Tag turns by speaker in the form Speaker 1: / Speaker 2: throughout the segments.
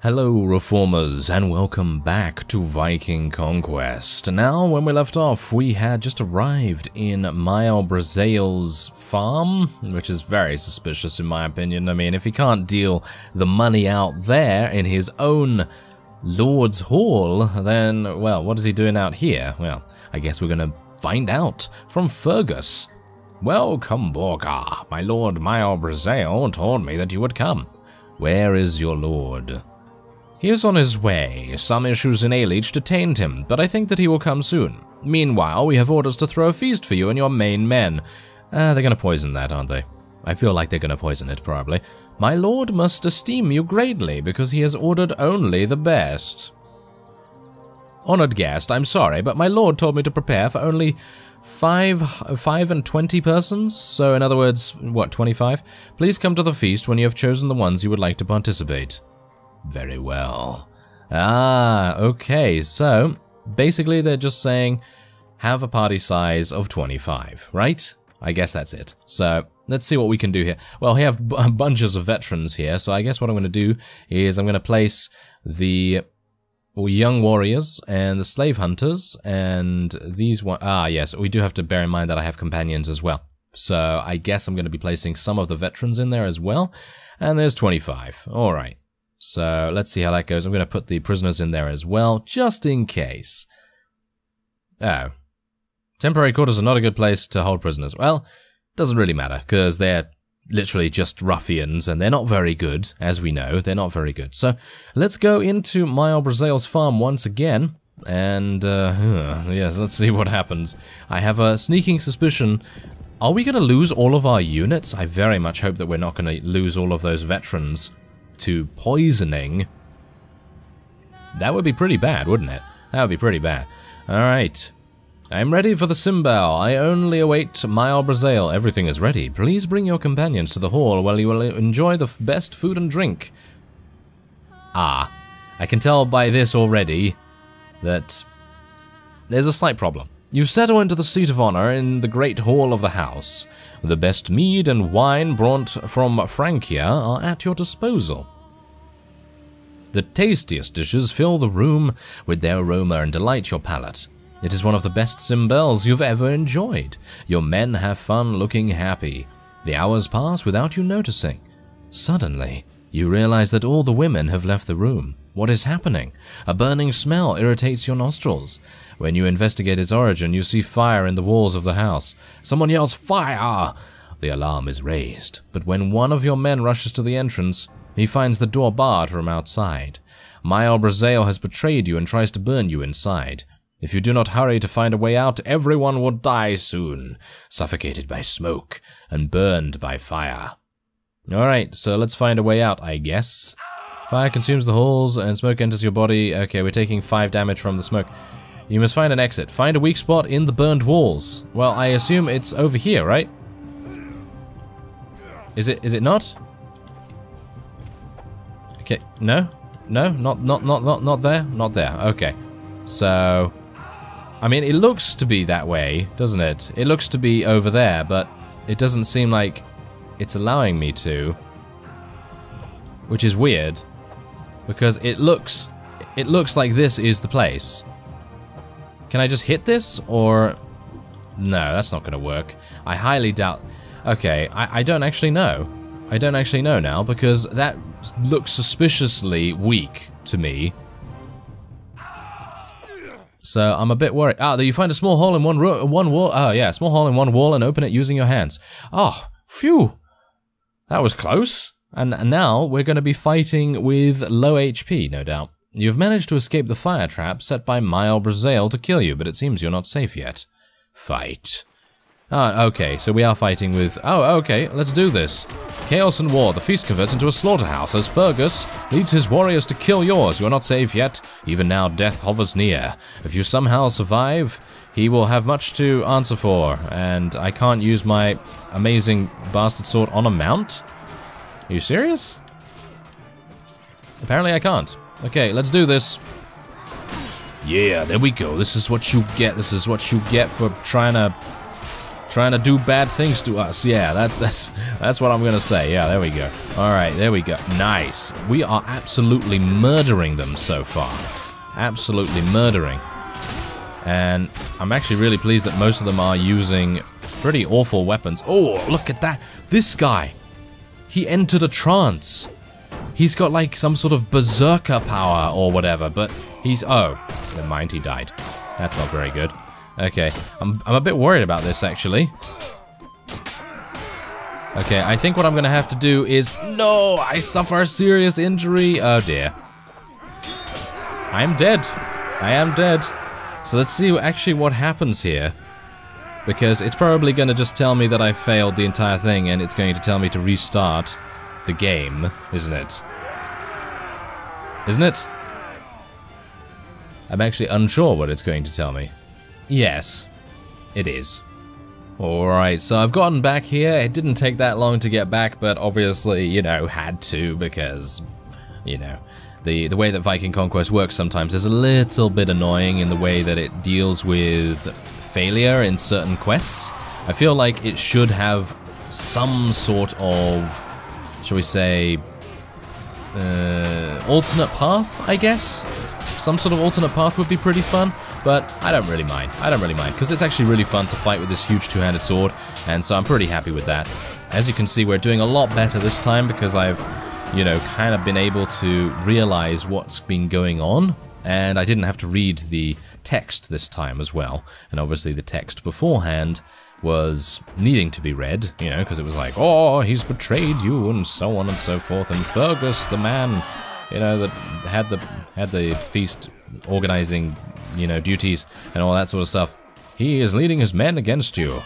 Speaker 1: Hello Reformers, and welcome back to Viking Conquest. Now, when we left off, we had just arrived in Brazale's farm, which is very suspicious in my opinion. I mean, if he can't deal the money out there in his own Lord's Hall, then, well, what is he doing out here? Well, I guess we're gonna find out from Fergus. Welcome, Borgar. My lord Brazale told me that you would come. Where is your lord? He is on his way. Some issues in Alich detained him, but I think that he will come soon. Meanwhile, we have orders to throw a feast for you and your main men. They're gonna poison that, aren't they? I feel like they're gonna poison it, probably. My lord must esteem you greatly, because he has ordered only the best. Honored guest, I'm sorry, but my lord told me to prepare for only 5 and 20 persons? So, in other words, what, 25? Please come to the feast when you have chosen the ones you would like to participate. Very well. Okay, so basically they're just saying have a party size of 25, right? I guess that's it. So let's see what we can do here. Well, we have bunches of veterans here, so I guess what I'm going to do is I'm going to place the young warriors and the slave hunters and these one. Yes, we do have to bear in mind that I have companions as well. So I guess I'm going to be placing some of the veterans in there as well. And there's 25. All right. So let's see how that goes. I'm going to put the prisoners in there as well, just in case. Oh. Temporary quarters are not a good place to hold prisoners. Well, doesn't really matter, because they're literally just ruffians, and they're not very good, as we know. They're not very good. So let's go into Brazale's farm once again, and yes, let's see what happens. I have a sneaking suspicion. Are we going to lose all of our units? I very much hope that we're not going to lose all of those veterans to poisoning. That would be pretty bad, wouldn't it? That would be pretty bad. Alright. I'm ready for the Simbel. I only await Brazale. Everything is ready. Please bring your companions to the hall where you will enjoy the best food and drink. I can tell by this already that there's a slight problem. You settle into the seat of honor in the great hall of the house. The best mead and wine brought from Francia are at your disposal. The tastiest dishes fill the room with their aroma and delight your palate. It is one of the best Simbels you've ever enjoyed. Your men have fun looking happy. The hours pass without you noticing. Suddenly, you realize that all the women have left the room. What is happening? A burning smell irritates your nostrils. When you investigate its origin, you see fire in the walls of the house. Someone yells, "Fire!" The alarm is raised, but when one of your men rushes to the entrance, he finds the door barred from outside. Brazale has betrayed you and tries to burn you inside. If you do not hurry to find a way out, everyone will die soon, suffocated by smoke and burned by fire. Alright, so let's find a way out, I guess. Fire consumes the halls and smoke enters your body. Okay, we're taking 5 damage from the smoke. You must find an exit. Find a weak spot in the burned walls. Well, I assume it's over here, right? Is it not? Okay, no? No, not there? Not there. Okay. So, I mean, it looks to be that way, doesn't it? It looks to be over there, but it doesn't seem like it's allowing me to. Which is weird, because it looks like this is the place. Can I just hit this, or... No, that's not going to work. I highly doubt... Okay, I don't actually know. I don't actually know now, because that looks suspiciously weak to me. So I'm a bit worried. You find a small hole in one wall. Oh, yeah, small hole in one wall and open it using your hands. Oh, phew. That was close. And now we're going to be fighting with low HP, no doubt. You've managed to escape the fire trap set by Brazale to kill you, but it seems you're not safe yet. Fight. Okay, so we are fighting with... Oh, okay, let's do this. Chaos and war. The feast converts into a slaughterhouse as Fergus leads his warriors to kill yours. You're not safe yet. Even now, death hovers near. If you somehow survive, he will have much to answer for, and I can't use my amazing bastard sword on a mount? Are you serious? Apparently I can't. Okay, let's do this. Yeah, there we go. This is what you get. This is what you get for trying trying to do bad things to us. Yeah, that's what I'm gonna say. Yeah, there we go. All right, there we go. Nice. We are absolutely murdering them so far. Absolutely murdering. And I'm actually really pleased that most of them are using pretty awful weapons. Oh, look at that. This guy. He entered a trance. He's got like some sort of Berserker power or whatever, but he's... Oh, never mind, he died. That's not very good. Okay, I'm a bit worried about this, actually. Okay, I think what I'm gonna have to do is... No, I suffer a serious injury. Oh dear. I am dead. I am dead. So let's see actually what happens here. Because it's probably gonna just tell me that I failed the entire thing, and it's going to tell me to restart the game, isn't it? Isn't it? I'm actually unsure what it's going to tell me. Yes, it is. Alright, so I've gotten back here. It didn't take that long to get back, but obviously, you know, had to because, you know, the way that Viking Conquest works sometimes is a little bit annoying in the way that it deals with failure in certain quests. I feel like it should have some sort of, shall we say, alternate path, I guess? Some sort of alternate path would be pretty fun, but I don't really mind. I don't really mind, because it's actually really fun to fight with this huge two-handed sword, and so I'm pretty happy with that. As you can see, we're doing a lot better this time, because I've, you know, kind of been able to realize what's been going on, and I didn't have to read the text this time as well, and obviously the text beforehand was needing to be read, you know, because it was like, oh, he's betrayed you, and so on and so forth, and Fergus, the man, you know, that had the feast organizing, you know, duties and all that sort of stuff, he is leading his men against you,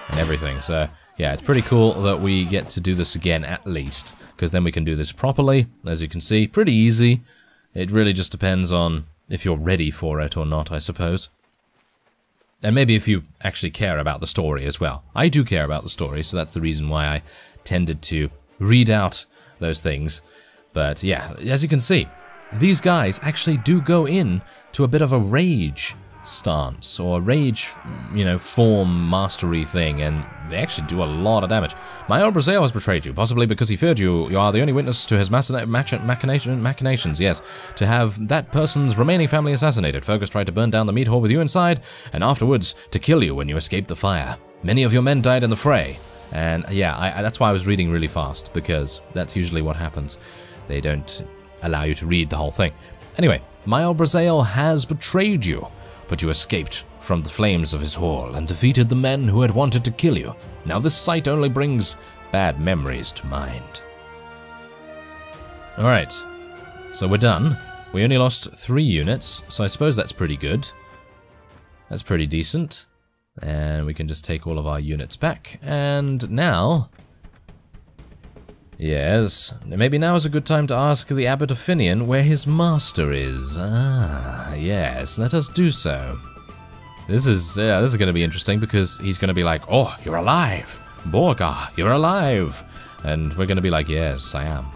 Speaker 1: and everything. So, yeah, it's pretty cool that we get to do this again, at least, because then we can do this properly, as you can see, pretty easy. It really just depends on if you're ready for it or not, I suppose. And maybe if you actually care about the story as well. I do care about the story, so that's the reason why I tended to read out those things. But yeah, as you can see, these guys actually do go in to a bit of a rage stance, or rage, you know, form mastery thing, and they actually do a lot of damage. My old Braziel has betrayed you, possibly because he feared you. You are the only witness to his machinations, yes. To have that person's remaining family assassinated. Fergus tried to burn down the meat hall with you inside, and afterwards to kill you when you escaped the fire. Many of your men died in the fray. And yeah, that's why I was reading really fast, because that's usually what happens. They don't allow you to read the whole thing. Anyway, my old Braziel has betrayed you, but you escaped from the flames of his hall and defeated the men who had wanted to kill you. Now this sight only brings bad memories to mind. Alright, so we're done. We only lost 3 units, so I suppose that's pretty good. That's pretty decent. And we can just take all of our units back. And now... Yes, maybe now is a good time to ask the Abbot of Finian where his master is. Ah, yes, let us do so. This is going to be interesting, because he's going to be like, oh, you're alive! Borgar, you're alive! And we're going to be like, yes, I am.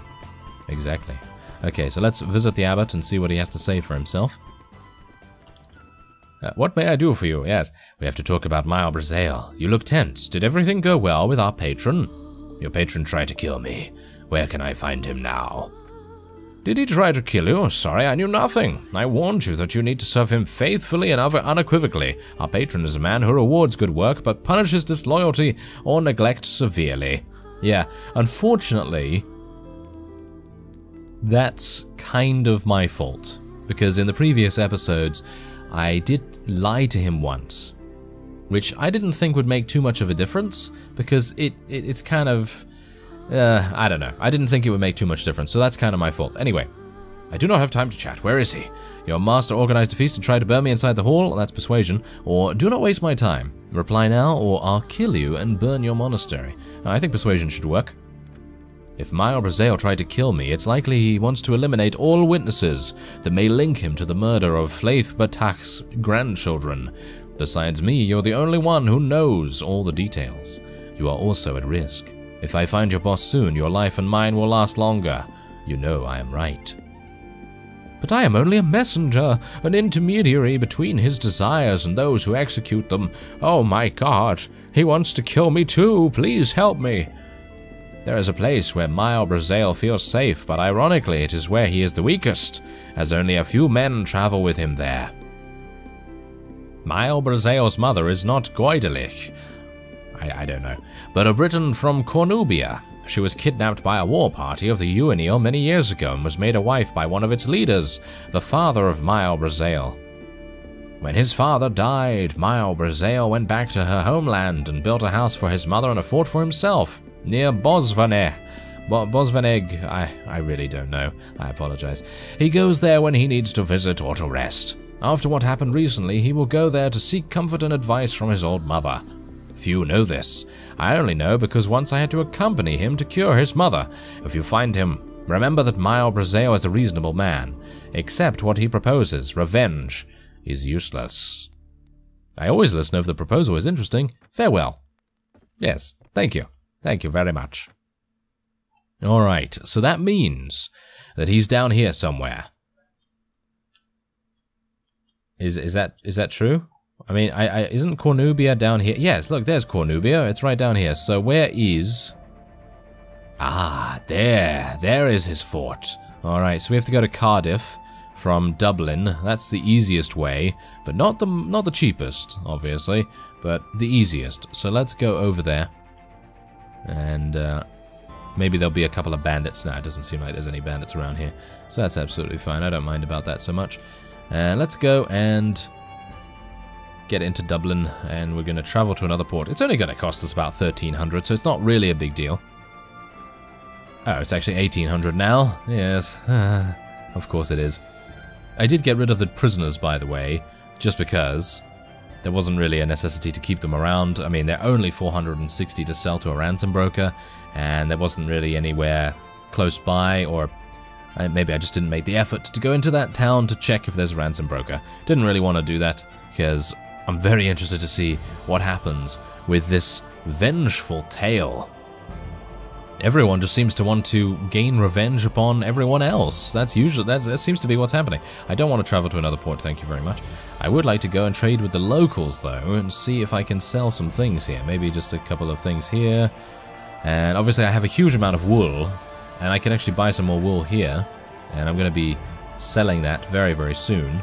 Speaker 1: Exactly. Okay, so let's visit the Abbot and see what he has to say for himself. What may I do for you? Yes, we have to talk about my Braziel. You look tense. Did everything go well with our patron? Your patron tried to kill me. Where can I find him now? Did he try to kill you? Sorry, I knew nothing. I warned you that you need to serve him faithfully and unequivocally. Our patron is a man who rewards good work, but punishes disloyalty or neglect severely. Yeah, unfortunately, that's kind of my fault. Because in the previous episodes, I did lie to him once. Which I didn't think would make too much of a difference, because it's kind of... I don't know. I didn't think it would make too much difference, so that's kind of my fault. Anyway, I do not have time to chat. Where is he? Your master organized a feast and tried to burn me inside the hall. That's persuasion. Or, do not waste my time. Reply now, or I'll kill you and burn your monastery. I think persuasion should work. If Mayor Braziel tried to kill me, it's likely he wants to eliminate all witnesses that may link him to the murder of Flaith Batak's grandchildren. Besides me, you're the only one who knows all the details. You are also at risk. If I find your boss soon, your life and mine will last longer. You know I am right. But I am only a messenger, an intermediary between his desires and those who execute them. Oh my God, He wants to kill me too. Please help me. There is a place where Mile Brazail feels safe, but ironically it is where he is the weakest, as only a few men travel with him there. Mile Brazail's mother is not Goidelich, I don't know, but a Briton from Cornubia. She was kidnapped by a war party of the Uenil many years ago and was made a wife by one of its leaders, the father of Mile Brazail. When his father died, Mile Brazail went back to her homeland and built a house for his mother and a fort for himself, near Bosvaneg. Bosvaneg, I really don't know. I apologize. He goes there when he needs to visit or to rest. After what happened recently, he will go there to seek comfort and advice from his old mother. Few know this. I only know because once I had to accompany him to cure his mother. If you find him, remember that Mile Brazail is a reasonable man. Accept what he proposes. Revenge is useless. I always listen if the proposal is interesting. Farewell. Yes, thank you. Thank you very much. Alright, so that means that he's down here somewhere. Is that true? I mean, isn't Cornubia down here? Yes, look, there's Cornubia. It's right down here. So where is... Ah, there is his fort. Alright, so we have to go to Cardiff from Dublin. That's the easiest way, but not the cheapest, obviously, but the easiest. So let's go over there. And maybe there'll be a couple of bandits. No, it doesn't seem like there's any bandits around here. So that's absolutely fine. I don't mind about that so much. Let's go and get into Dublin, and we're going to travel to another port. It's only going to cost us about 1,300, so it's not really a big deal. Oh, it's actually 1,800 now. Yes, of course it is. I did get rid of the prisoners, by the way, just because there wasn't really a necessity to keep them around. I mean, they're only 460 to sell to a ransom broker, and there wasn't really anywhere close by, or maybe I just didn't make the effort to go into that town to check if there's a ransom broker. Didn't really want to do that, because I'm very interested to see what happens with this vengeful tale. Everyone just seems to want to gain revenge upon everyone else. That seems to be what's happening. I don't want to travel to another port, thank you very much. I would like to go and trade with the locals, though, and see if I can sell some things here. Maybe just a couple of things here. And obviously I have a huge amount of wool, and I can actually buy some more wool here. And I'm going to be selling that very, very soon.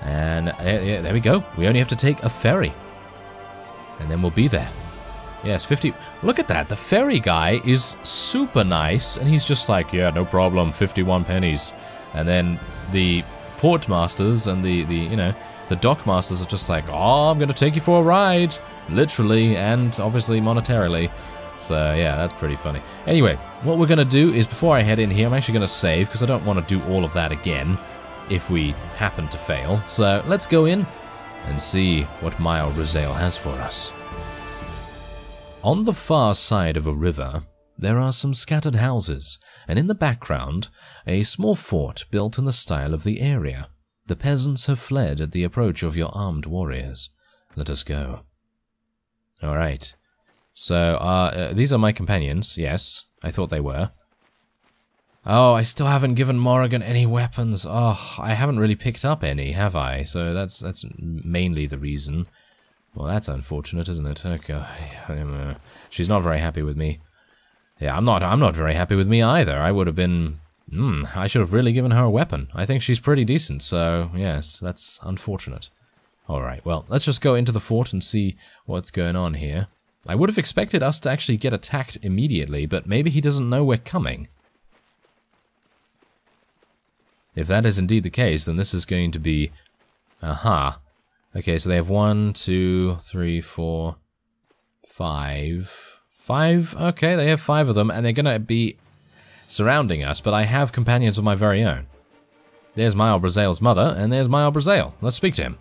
Speaker 1: And there we go. We only have to take a ferry. And then we'll be there. Yes, 50... Look at that. The ferry guy is super nice. And he's just like, yeah, no problem. 51 pennies. And then the port masters and the dock masters are just like, oh, I'm going to take you for a ride. Literally and obviously monetarily. So, yeah, that's pretty funny. Anyway, what we're going to do is, before I head in here, I'm actually going to save, because I don't want to do all of that again if we happen to fail. So, let's go in and see what Mile Brazail has for us. On the far side of a river, there are some scattered houses, and in the background, a small fort built in the style of the area. The peasants have fled at the approach of your armed warriors. Let us go. Alright. So, these are my companions, yes. I thought they were. Oh, I still haven't given Morrigan any weapons. Oh, I haven't really picked up any, have I? So that's mainly the reason. Well, that's unfortunate, isn't it? Okay. She's not very happy with me. Yeah, I'm not very happy with me either. I would have been... I should have really given her a weapon. I think she's pretty decent, so yes, that's unfortunate. Alright, well, let's just go into the fort and see what's going on here. I would have expected us to actually get attacked immediately, but maybe he doesn't know we're coming. If that is indeed the case, then this is going to be... Aha. Okay, so they have 1, 2, 3, 4, 5... 5? Okay, they have 5 of them, and they're going to be surrounding us, but I have companions of my very own. There's Mile Brazail's mother, and there's Mile Brazail. Let's speak to him.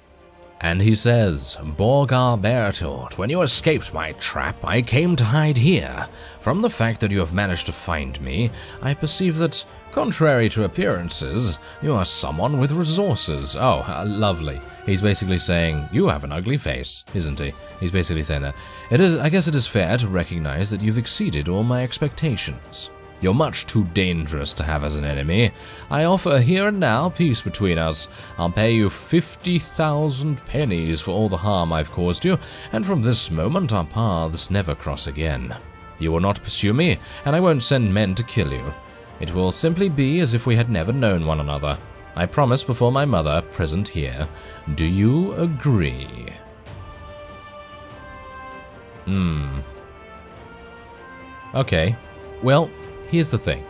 Speaker 1: And he says, Borgar Bertolt, when you escaped my trap, I came to hide here. From the fact that you have managed to find me, I perceive that, contrary to appearances, you are someone with resources. Oh, lovely. He's basically saying, you have an ugly face, isn't he? He's basically saying that. I guess it is fair to recognize that you've exceeded all my expectations. You're much too dangerous to have as an enemy. I offer here and now peace between us. I'll pay you 50,000 pennies for all the harm I've caused you, and from this moment our paths never cross again. You will not pursue me, and I won't send men to kill you. It will simply be as if we had never known one another. I promise before my mother, present here. Do you agree? Okay. Well, here's the thing.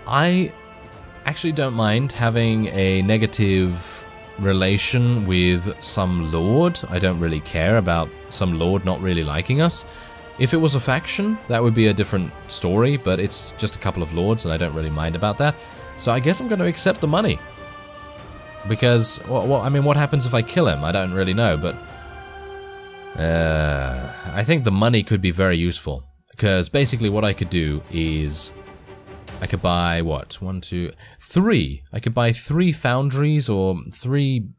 Speaker 1: I actually don't mind having a negative relation with some lord. I don't really care about some lord not really liking us. If it was a faction, that would be a different story, but it's just a couple of lords and I don't really mind about that. So I guess I'm going to accept the money. Because, well, I mean, what happens if I kill him? I don't really know, but I think the money could be very useful. Because basically what I could do is I could buy, what, 1, 2, 3. I could buy 3 foundries or three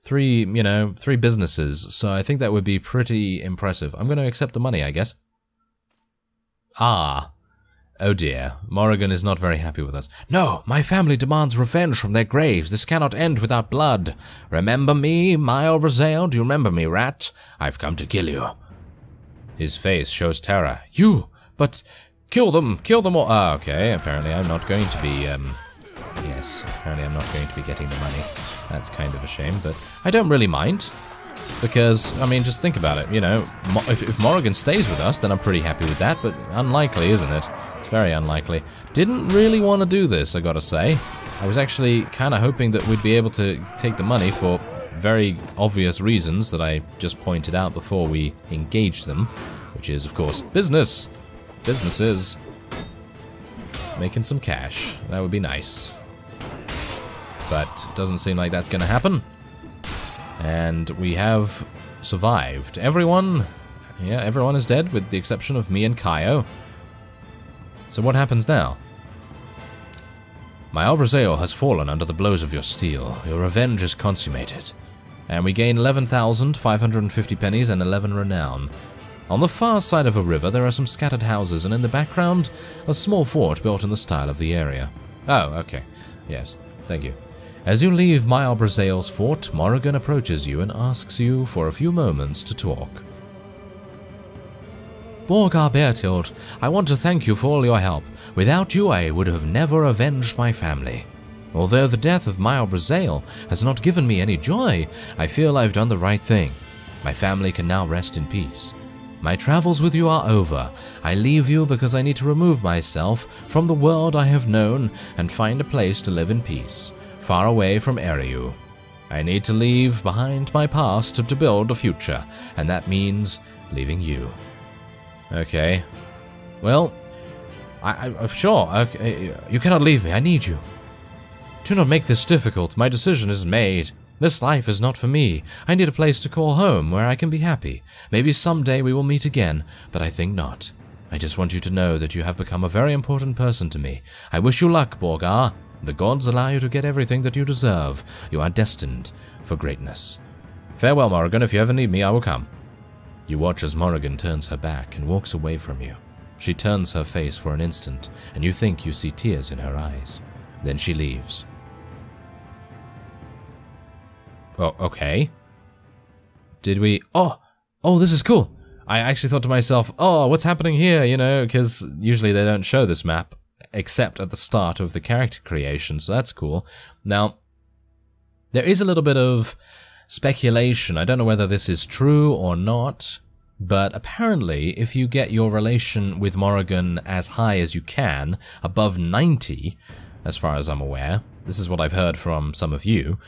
Speaker 1: businesses. So I think that would be pretty impressive. I'm going to accept the money, I guess. Ah. Oh dear. Morrigan is not very happy with us. No, my family demands revenge from their graves. This cannot end without blood. Remember me, Mael Brazale? Do you remember me, rat? I've come to kill you. His face shows terror. You! But kill them all. Ah, okay. Apparently I'm not going to be, yes, apparently I'm not going to be getting the money. That's kind of a shame, but I don't really mind. Because, I mean, just think about it, you know, if Morrigan stays with us, then I'm pretty happy with that, but unlikely, isn't it? It's very unlikely. Didn't really want to do this, I gotta say. I was actually kind of hoping that we'd be able to take the money for very obvious reasons that I just pointed out before we engaged them, which is, of course, business. Businesses. Making some cash. That would be nice. But it doesn't seem like that's going to happen. And we have survived. Everyone is dead, with the exception of me and Kaio. So what happens now? Mael Brazale has fallen under the blows of your steel. Your revenge is consummated. And we gain 11,550 pennies and 11 renown. On the far side of a river, there are some scattered houses, and in the background, a small fort built in the style of the area. Oh, okay. Yes, thank you. As you leave Mael Brazale's fort, Morrigan approaches you and asks you for a few moments to talk. Borgar Bertild, I want to thank you for all your help. Without you, I would have never avenged my family. Although the death of Mael Brazale has not given me any joy, I feel I've done the right thing. My family can now rest in peace. My travels with you are over. I leave you because I need to remove myself from the world I have known and find a place to live in peace, far away from Eriu. I need to leave behind my past to build a future, and that means leaving you. Okay. Well, I'm sure. Okay, you cannot leave me. I need you. Do not make this difficult. My decision is made. This life is not for me. I need a place to call home where I can be happy. Maybe someday we will meet again, but I think not. I just want you to know that you have become a very important person to me. I wish you luck, Borgar. The gods allow you to get everything that you deserve. You are destined for greatness. Farewell, Morrigan. If you ever need me, I will come. You watch as Morrigan turns her back and walks away from you. She turns her face for an instant, and you think you see tears in her eyes. Then she leaves. Oh, okay. Did we... Oh, this is cool. I actually thought to myself, oh, what's happening here, you know, because usually they don't show this map, except at the start of the character creation, so that's cool. Now, there is a little bit of speculation. I don't know whether this is true or not, but apparently if you get your relation with Morrigan as high as you can, above 90, as far as I'm aware, this is what I've heard from some of you,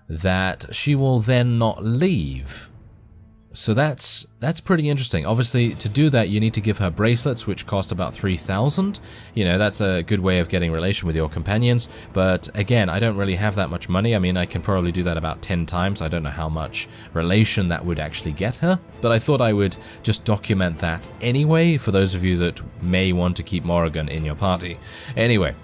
Speaker 1: that she will then not leave. So that's pretty interesting. Obviously, to do that, you need to give her bracelets, which cost about 3,000. You know, that's a good way of getting relation with your companions. But again, I don't really have that much money. I mean, I can probably do that about 10 times. I don't know how much relation that would actually get her. But I thought I would just document that anyway, for those of you that may want to keep Morrigan in your party. Anyway,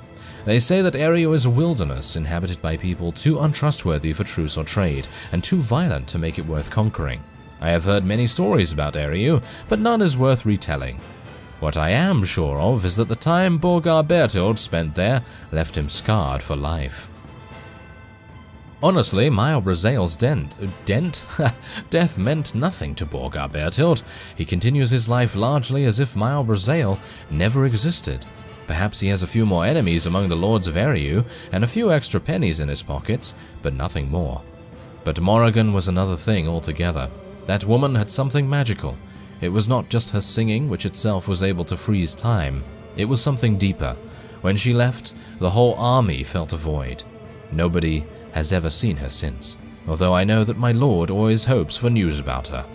Speaker 1: they say that Eriu is a wilderness inhabited by people too untrustworthy for truce or trade, and too violent to make it worth conquering. I have heard many stories about Eriu, but none is worth retelling. What I am sure of is that the time Borgar Bertild spent there left him scarred for life. Honestly, Mael Brazail's death meant nothing to Borgar Bertild. He continues his life largely as if Mael Brazail never existed. Perhaps he has a few more enemies among the Lords of Eriu, and a few extra pennies in his pockets, but nothing more. But Morrigan was another thing altogether. That woman had something magical. It was not just her singing, which itself was able to freeze time. It was something deeper. When she left, the whole army felt a void. Nobody has ever seen her since, although I know that my lord always hopes for news about her.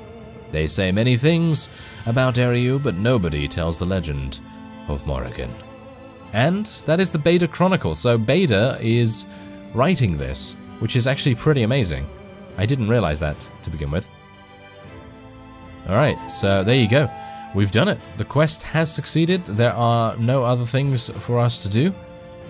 Speaker 1: They say many things about Eriu, but nobody tells the legend of Morrigan. And that is the Beta Chronicle, so Beta is writing this, which is actually pretty amazing. I didn't realize that to begin with. Alright, so there you go. We've done it. The quest has succeeded. There are no other things for us to do.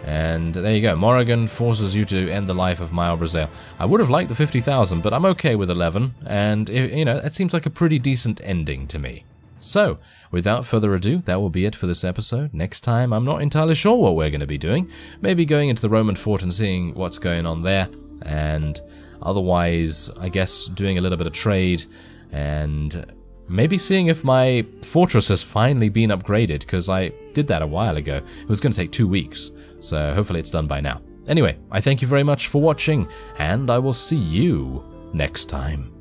Speaker 1: And there you go. Morrigan forces you to end the life of Mael Brazail. I would have liked the 50,000, but I'm okay with 11. And, you know, it seems like a pretty decent ending to me. So, without further ado, that will be it for this episode. Next time, I'm not entirely sure what we're going to be doing. Maybe going into the Roman fort and seeing what's going on there. And otherwise, I guess, doing a little bit of trade. And maybe seeing if my fortress has finally been upgraded, because I did that a while ago. It was going to take 2 weeks. So hopefully it's done by now. Anyway, I thank you very much for watching, and I will see you next time.